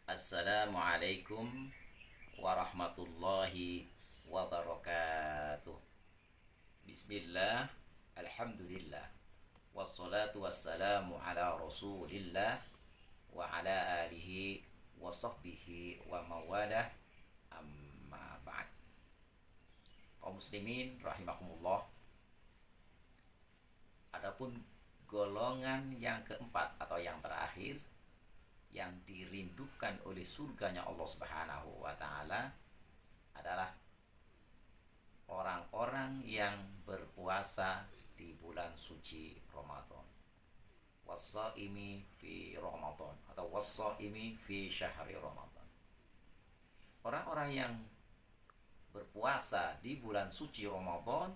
Assalamualaikum warahmatullahi wabarakatuh. Bismillah, alhamdulillah, wassalatu wassalamu ala rasulillah wa ala alihi wa sahbihi wa mawalah, amma ba'd. Kaum muslimin rahimakumullah, adapun golongan yang keempat atau yang terakhir yang dirindukan oleh surganya Allah Subhanahu wa taala adalah orang-orang yang berpuasa di bulan suci Ramadan. Was-shaimi fi Ramadan atau was-shaimi fi syahri Ramadan. Orang-orang yang berpuasa di bulan suci Ramadan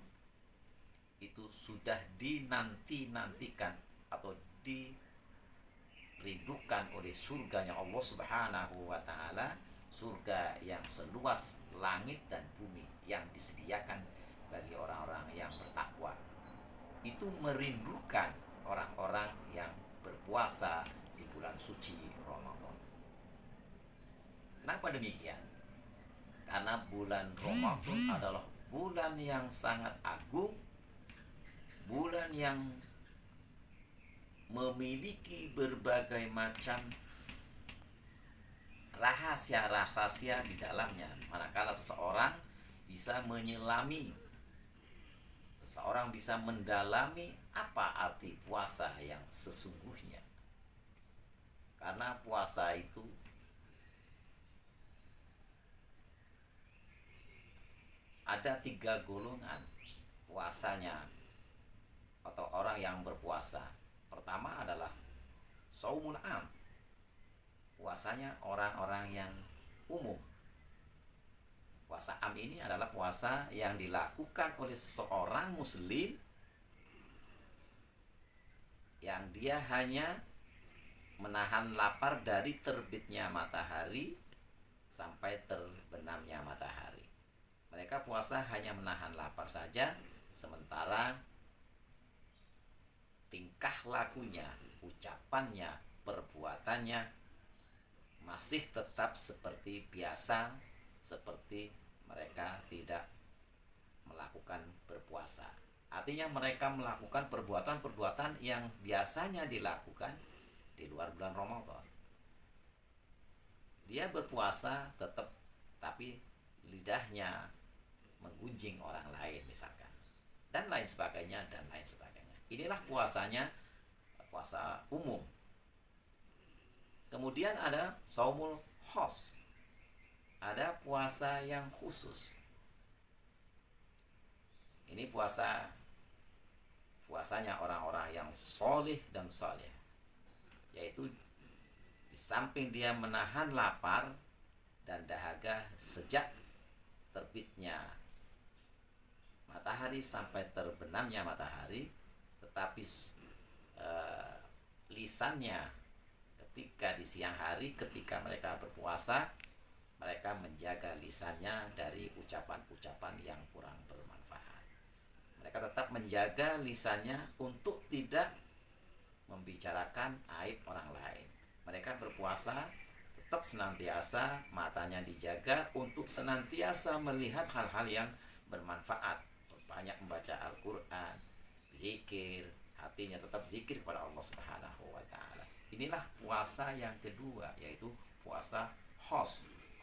itu sudah dinanti-nantikan atau dirindukan oleh surganya Allah Subhanahu wa taala, surga yang seluas langit dan bumi yang disediakan bagi orang-orang yang bertakwa. Itu merindukan orang-orang yang berpuasa di bulan suci Ramadan. Kenapa demikian? Karena bulan Ramadan adalah bulan yang sangat agung, bulan yang memiliki berbagai macam rahasia-rahasia di dalamnya. Manakala seseorang bisa menyelami, seseorang bisa mendalami apa arti puasa yang sesungguhnya. Karena puasa itu ada 3 golongan puasanya atau orang yang berpuasa. Pertama adalah shaumul am, puasanya orang-orang yang umum. Puasa am ini adalah puasa yang dilakukan oleh seorang muslim yang dia hanya menahan lapar dari terbitnya matahari sampai terbenamnya matahari. Mereka puasa hanya menahan lapar saja, sementara tingkah lakunya, ucapannya, perbuatannya masih tetap seperti biasa, seperti mereka tidak melakukan berpuasa. Artinya mereka melakukan perbuatan-perbuatan yang biasanya dilakukan di luar bulan Ramadan. Dia berpuasa tetap, tapi lidahnya menggunjing orang lain misalkan, dan lain sebagainya, dan lain sebagainya. Inilah puasanya, puasa umum. Kemudian ada shaumul khos, ada puasa yang khusus. Ini puasanya orang-orang yang solih dan soleh, yaitu di samping dia menahan lapar dan dahaga sejak terbitnya matahari sampai terbenamnya matahari, tetapi lisannya ketika di siang hari, ketika mereka berpuasa, mereka menjaga lisannya dari ucapan-ucapan yang kurang bermanfaat. Mereka tetap menjaga lisannya untuk tidak membicarakan aib orang lain. Mereka berpuasa tetap senantiasa matanya dijaga untuk senantiasa melihat hal-hal yang bermanfaat. Banyak membaca Al-Quran, zikir, hatinya tetap zikir kepada Allah Subhanahu wa taala. Inilah puasa yang kedua, yaitu puasa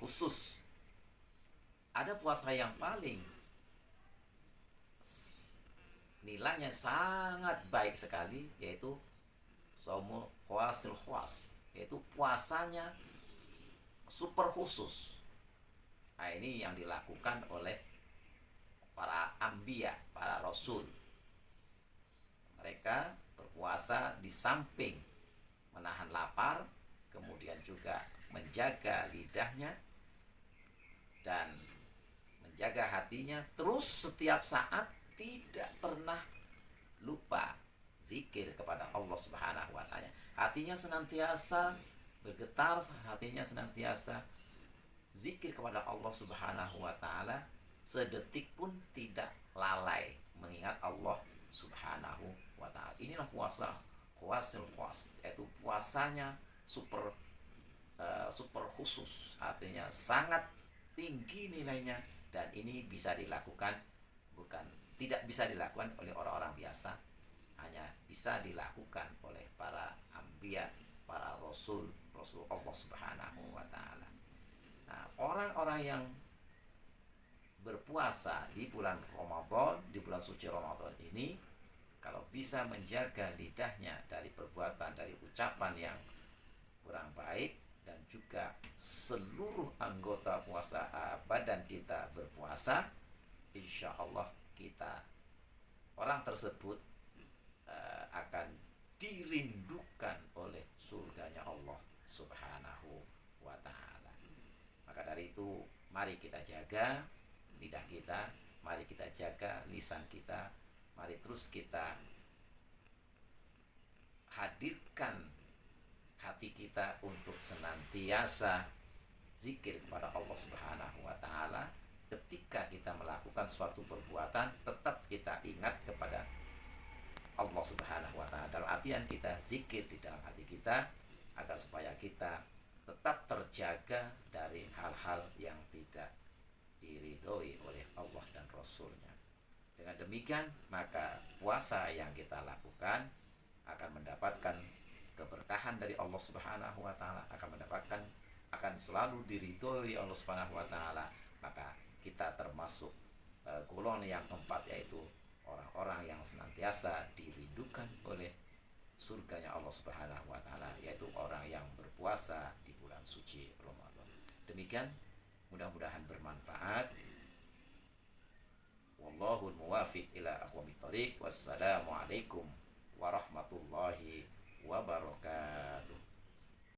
khusus. Ada puasa yang paling nilainya sangat baik sekali, yaitu shaumul khawasil khas, yaitu puasanya super khusus. Nah, ini yang dilakukan oleh para anbiya, para rasul. Mereka berpuasa di samping menahan lapar, kemudian juga menjaga lidahnya dan menjaga hatinya, terus setiap saat tidak pernah lupa zikir kepada Allah Subhanahu wa taala. Hatinya senantiasa bergetar, hatinya senantiasa zikir kepada Allah Subhanahu wa taala, sedetik pun tidak lalai mengingat Allah Subhanahu wa taala. inilah puasa khawasil khas, yaitu puasanya super super khusus, artinya sangat tinggi nilainya, dan ini bisa dilakukan, bukan tidak bisa dilakukan oleh orang-orang biasa, hanya bisa dilakukan oleh para anbiya, para rasul Allah Subhanahu wa taala. Nah, orang-orang yang berpuasa di bulan Ramadan, di bulan suci Ramadan ini, kalau bisa menjaga lidahnya dari perbuatan, dari ucapan yang kurang baik, dan juga seluruh anggota puasa badan kita berpuasa, insya Allah kita, orang tersebut akan dirindukan oleh surganya Allah Subhanahu wa ta'ala. Maka dari itu, mari kita jaga lidah kita, mari kita jaga lisan kita, mari terus kita hadirkan hati kita untuk senantiasa zikir kepada Allah Subhanahu wa taala. Ketika kita melakukan suatu perbuatan, tetap kita ingat kepada Allah Subhanahu wa taala. Dalam artian kita zikir di dalam hati kita, agar supaya kita tetap terjaga dari hal-hal yang tidak diridhoi oleh Allah dan Rasulnya. Dengan demikian, maka puasa yang kita lakukan akan mendapatkan keberkahan dari Allah Subhanahu wa taala, akan selalu diridhoi Allah Subhanahu wa taala. Maka kita termasuk golongan yang keempat, yaitu orang-orang yang senantiasa dirindukan oleh surganya Allah Subhanahu wa taala, yaitu orang yang berpuasa di bulan suci Ramadan. Demikian, mudah-mudahan bermanfaat. Wallahul muwafiq ila aqwamit thoriq. Wassalamualaikum warahmatullahi wabarakatuh.